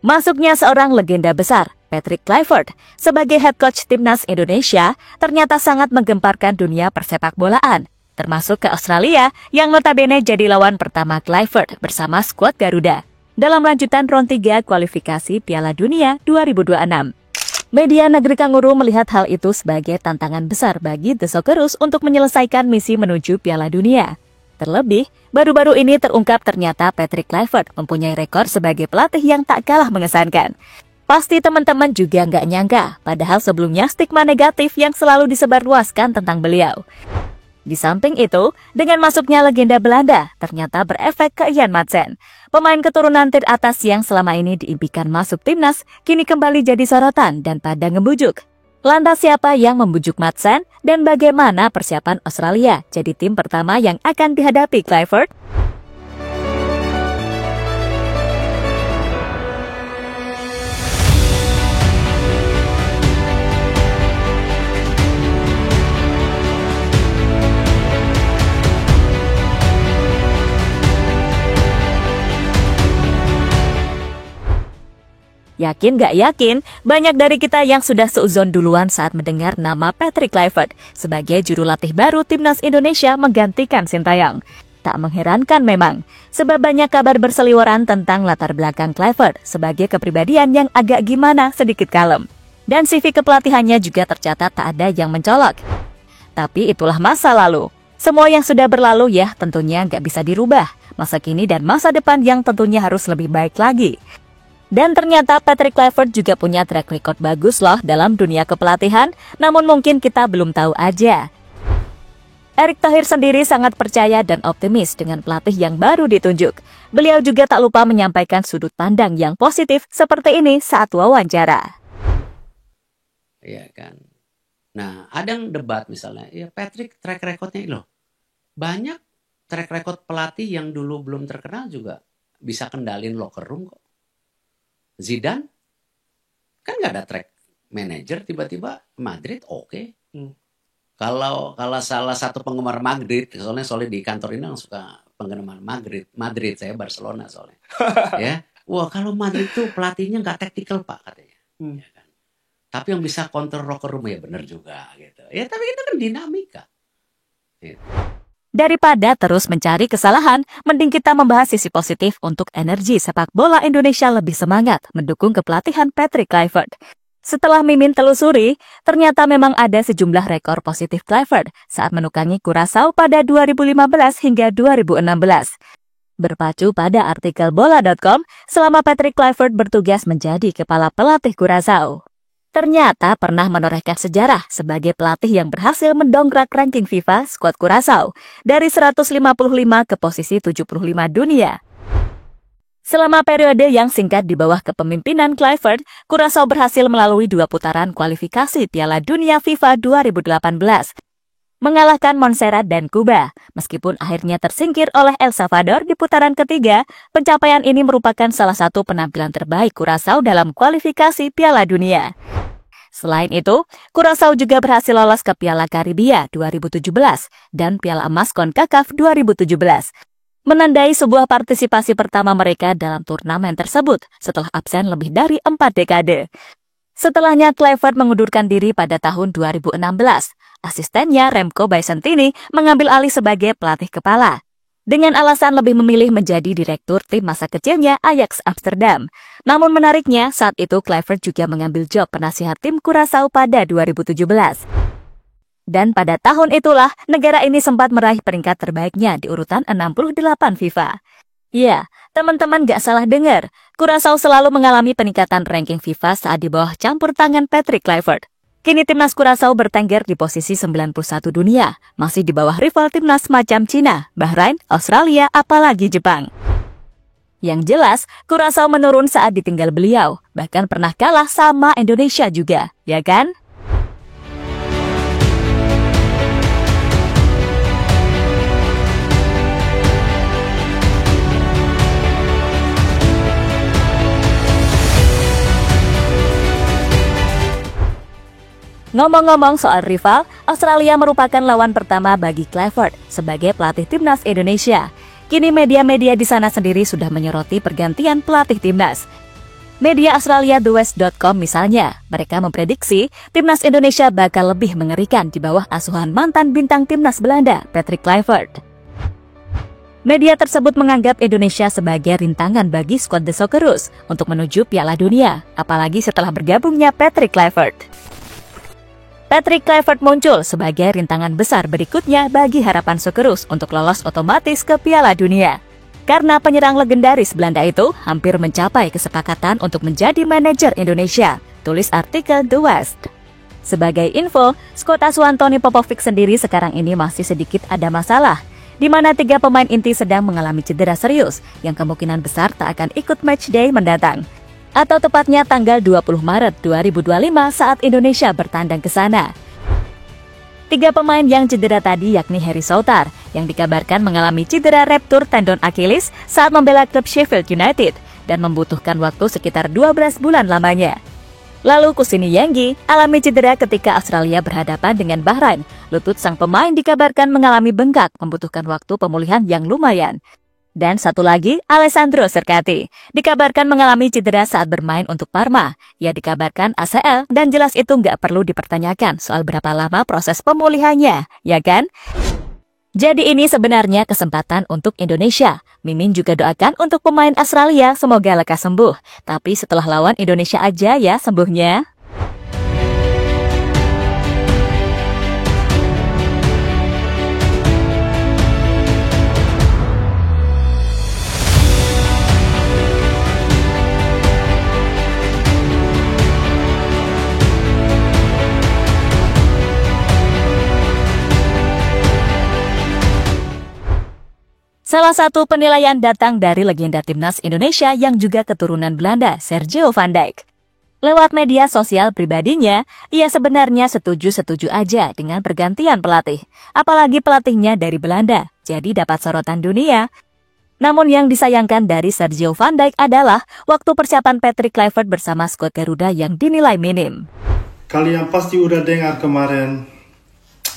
Masuknya seorang legenda besar, Patrick Kluivert, sebagai head coach timnas Indonesia ternyata sangat menggemparkan dunia persepakbolaan, termasuk ke Australia yang notabene jadi lawan pertama Kluivert bersama skuad Garuda dalam lanjutan round 3 kualifikasi Piala Dunia 2026. Media negeri Kanguru melihat hal itu sebagai tantangan besar bagi The Socceroos untuk menyelesaikan misi menuju Piala Dunia. Terlebih, baru-baru ini terungkap ternyata Patrick Kluivert mempunyai rekor sebagai pelatih yang tak kalah mengesankan. Pasti teman-teman juga nggak nyangka, padahal sebelumnya stigma negatif yang selalu disebarluaskan tentang beliau. Di samping itu, dengan masuknya legenda Belanda, ternyata berefek ke Ian Madsen. Pemain keturunan teratas yang selama ini diimpikan masuk timnas, kini kembali jadi sorotan dan pada ngebujuk. Lantas siapa yang membujuk Madsen dan bagaimana persiapan Australia jadi tim pertama yang akan dihadapi Kluivert? Yakin gak yakin, banyak dari kita yang sudah seuzon duluan saat mendengar nama Patrick Kluivert sebagai juru latih baru timnas Indonesia menggantikan Sintayong. Tak mengherankan memang, sebab banyak kabar berseliweran tentang latar belakang Kluivert sebagai kepribadian yang agak gimana sedikit kalem. Dan CV kepelatihannya juga tercatat tak ada yang mencolok. Tapi itulah masa lalu. Semua yang sudah berlalu ya tentunya gak bisa dirubah. Masa kini dan masa depan yang tentunya harus lebih baik lagi. Dan ternyata Patrick Kluivert juga punya track record bagus loh dalam dunia kepelatihan, namun mungkin kita belum tahu aja. Erick Thohir sendiri sangat percaya dan optimis dengan pelatih yang baru ditunjuk. Beliau juga tak lupa menyampaikan sudut pandang yang positif seperti ini saat wawancara. Iya kan. Nah, ada yang debat misalnya, ya Patrick track recordnya loh. Banyak track record pelatih yang dulu belum terkenal juga bisa kendalin locker room kok. Zidane kan nggak ada track manager, tiba-tiba Madrid oke. Kalau salah satu penggemar Madrid, soalnya di kantor ini yang suka penggemar Madrid saya Barcelona soalnya. Ya, wah kalau Madrid tuh pelatihnya nggak taktikal pak katanya. Ya kan? Tapi yang bisa counter locker room ya benar juga gitu. Ya tapi itu kan dinamika. Gitu. Daripada terus mencari kesalahan, mending kita membahas sisi positif untuk energi sepak bola Indonesia lebih semangat mendukung kepelatihan Patrick Kluivert. Setelah Mimin telusuri, ternyata memang ada sejumlah rekor positif Kluivert saat menukangi Curaçao pada 2015 hingga 2016. Berpacu pada artikel bola.com, selama Patrick Kluivert bertugas menjadi kepala pelatih Curaçao, ternyata pernah menorehkan sejarah sebagai pelatih yang berhasil mendongkrak ranking FIFA skuad Curaçao dari 155 ke posisi 75 dunia. Selama periode yang singkat di bawah kepemimpinan Kluivert, Curaçao berhasil melalui 2 putaran kualifikasi Piala Dunia FIFA 2018, mengalahkan Montserrat dan Kuba. Meskipun akhirnya tersingkir oleh El Salvador di putaran ketiga, pencapaian ini merupakan salah satu penampilan terbaik Curaçao dalam kualifikasi Piala Dunia. Selain itu, Curaçao juga berhasil lolos ke Piala Karibia 2017 dan Piala Emas CONCACAF 2017, menandai sebuah partisipasi pertama mereka dalam turnamen tersebut setelah absen lebih dari 4 dekade. Setelahnya Kluivert mengundurkan diri pada tahun 2016. Asistennya Remco Bijsantini mengambil alih sebagai pelatih kepala, dengan alasan lebih memilih menjadi direktur tim masa kecilnya Ajax Amsterdam. Namun menariknya, saat itu Kluivert juga mengambil job penasihat tim Curaçao pada 2017. Dan pada tahun itulah, negara ini sempat meraih peringkat terbaiknya di urutan 68 FIFA. Ya, teman-teman gak salah dengar, Curaçao selalu mengalami peningkatan ranking FIFA saat di bawah campur tangan Patrick Kluivert. Kini timnas Curaçao bertengger di posisi 91 dunia, masih di bawah rival timnas macam Cina, Bahrain, Australia, apalagi Jepang. Yang jelas, Curaçao menurun saat ditinggal beliau, bahkan pernah kalah sama Indonesia juga, ya kan? Ngomong-ngomong soal rival, Australia merupakan lawan pertama bagi Kluivert sebagai pelatih timnas Indonesia. Kini media-media di sana sendiri sudah menyoroti pergantian pelatih timnas. Media Australia TheWest.com misalnya, mereka memprediksi timnas Indonesia bakal lebih mengerikan di bawah asuhan mantan bintang timnas Belanda, Patrick Kluivert. Media tersebut menganggap Indonesia sebagai rintangan bagi skuad The Socceroos untuk menuju Piala Dunia, apalagi setelah bergabungnya Patrick Kluivert. Patrick Kluivert muncul sebagai rintangan besar berikutnya bagi harapan Socceroos untuk lolos otomatis ke Piala Dunia. Karena penyerang legendaris Belanda itu hampir mencapai kesepakatan untuk menjadi manajer Indonesia, tulis artikel The West. Sebagai info, skuad asuhan Tony Popovic sendiri sekarang ini masih sedikit ada masalah, di mana 3 pemain inti sedang mengalami cedera serius yang kemungkinan besar tak akan ikut matchday mendatang. Atau tepatnya tanggal 20 Maret 2025 saat Indonesia bertandang ke sana. 3 pemain yang cedera tadi yakni Harry Souttar yang dikabarkan mengalami cedera ruptur tendon Achilles saat membela klub Sheffield United dan membutuhkan waktu sekitar 12 bulan lamanya. Lalu Kusini Yanggi alami cedera ketika Australia berhadapan dengan Bahrain. Lutut sang pemain dikabarkan mengalami bengkak, membutuhkan waktu pemulihan yang lumayan. Dan satu lagi, Alessandro Cercati, dikabarkan mengalami cedera saat bermain untuk Parma. Ia dikabarkan ACL dan jelas itu nggak perlu dipertanyakan soal berapa lama proses pemulihannya, ya kan? Jadi ini sebenarnya kesempatan untuk Indonesia. Mimin juga doakan untuk pemain Australia semoga lekas sembuh. Tapi setelah lawan Indonesia aja ya sembuhnya. Salah satu penilaian datang dari legenda timnas Indonesia yang juga keturunan Belanda, Sergio van Dijk. Lewat media sosial pribadinya, ia sebenarnya setuju-setuju aja dengan pergantian pelatih. Apalagi pelatihnya dari Belanda, jadi dapat sorotan dunia. Namun yang disayangkan dari Sergio van Dijk adalah waktu persiapan Patrick Kluivert bersama skuad Garuda yang dinilai minim. Kalian pasti udah dengar kemarin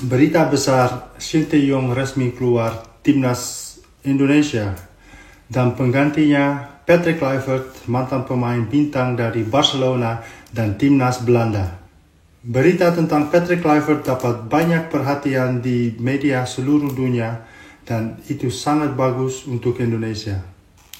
berita besar Sinteyong resmi keluar timnas Indonesia dan penggantinya Patrick Kluivert, mantan pemain bintang dari Barcelona dan timnas Belanda. Berita tentang Patrick Kluivert dapat banyak perhatian di media seluruh dunia dan itu sangat bagus untuk Indonesia.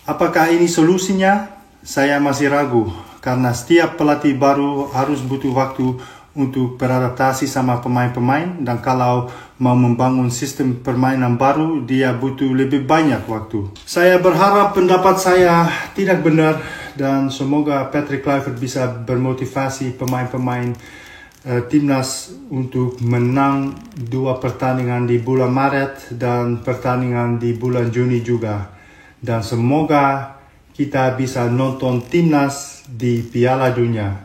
Apakah ini solusinya? Saya masih ragu karena setiap pelatih baru harus butuh waktu untuk beradaptasi sama pemain-pemain dan kalau mau membangun sistem permainan baru, dia butuh lebih banyak waktu. Saya berharap pendapat saya tidak benar dan semoga Patrick Kluivert bisa bermotivasi pemain-pemain timnas untuk menang 2 pertandingan di bulan Maret dan pertandingan di bulan Juni juga. Dan semoga kita bisa nonton timnas di Piala Dunia.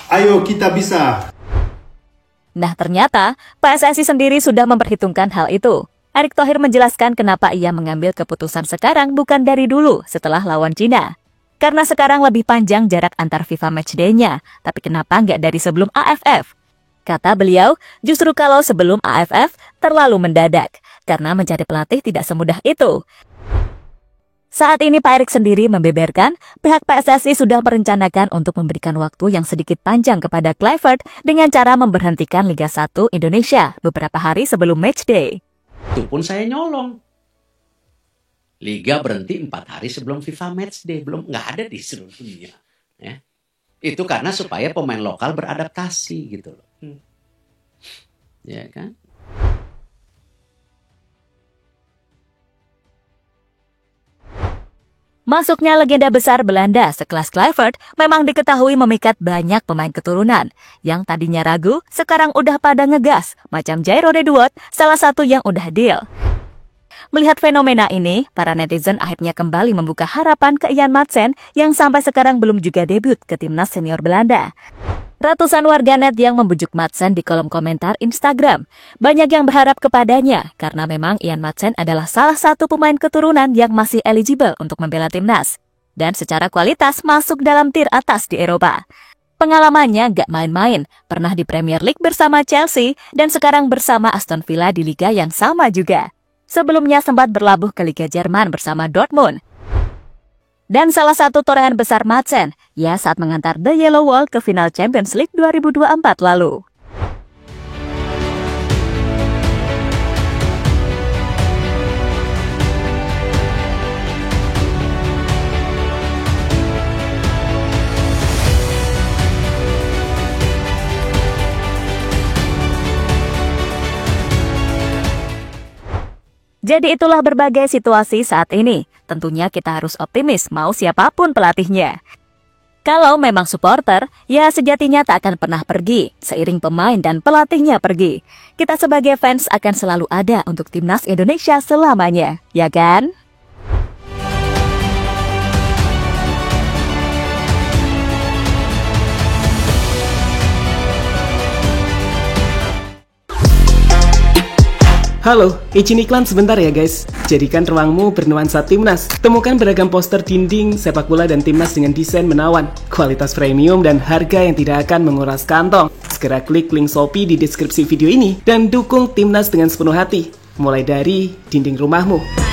Ayo kita bisa! Nah ternyata, PSSI sendiri sudah memperhitungkan hal itu. Erick Thohir menjelaskan kenapa ia mengambil keputusan sekarang bukan dari dulu setelah lawan Cina. Karena sekarang lebih panjang jarak antar FIFA Matchday-nya, tapi kenapa nggak dari sebelum AFF? Kata beliau, justru kalau sebelum AFF terlalu mendadak, karena mencari pelatih tidak semudah itu. Saat ini Pak Erick sendiri membeberkan pihak PSSI sudah merencanakan untuk memberikan waktu yang sedikit panjang kepada Kluivert dengan cara memberhentikan Liga 1 Indonesia beberapa hari sebelum matchday. Itu pun saya nyolong. Liga berhenti 4 hari sebelum FIFA matchday, belum nggak ada di seluruh dunia. Ya. Itu karena supaya pemain lokal beradaptasi gitu loh. Ya kan? Masuknya legenda besar Belanda sekelas Kluivert memang diketahui memikat banyak pemain keturunan. Yang tadinya ragu, sekarang udah pada ngegas, macam Jairo Redwood, salah satu yang udah deal. Melihat fenomena ini, para netizen akhirnya kembali membuka harapan ke Ian Maatsen yang sampai sekarang belum juga debut ke timnas senior Belanda. Ratusan warganet yang membujuk Maatsen di kolom komentar Instagram. Banyak yang berharap kepadanya karena memang Ian Maatsen adalah salah satu pemain keturunan yang masih eligible untuk membela timnas. Dan secara kualitas masuk dalam tier atas di Eropa. Pengalamannya gak main-main, pernah di Premier League bersama Chelsea dan sekarang bersama Aston Villa di liga yang sama juga. Sebelumnya sempat berlabuh ke Liga Jerman bersama Dortmund. Dan salah satu torehan besar Madsen, ya saat mengantar The Yellow Wall ke final Champions League 2024 lalu. Jadi itulah berbagai situasi saat ini. Tentunya kita harus optimis mau siapapun pelatihnya. Kalau memang supporter, ya sejatinya tak akan pernah pergi seiring pemain dan pelatihnya pergi. Kita sebagai fans akan selalu ada untuk timnas Indonesia selamanya, ya kan? Halo, izin iklan sebentar ya guys. Jadikan ruangmu bernuansa timnas. Temukan beragam poster dinding, sepak bola dan timnas dengan desain menawan, kualitas premium dan harga yang tidak akan menguras kantong. Segera klik link Shopee di deskripsi video ini dan dukung timnas dengan sepenuh hati. Mulai dari dinding rumahmu.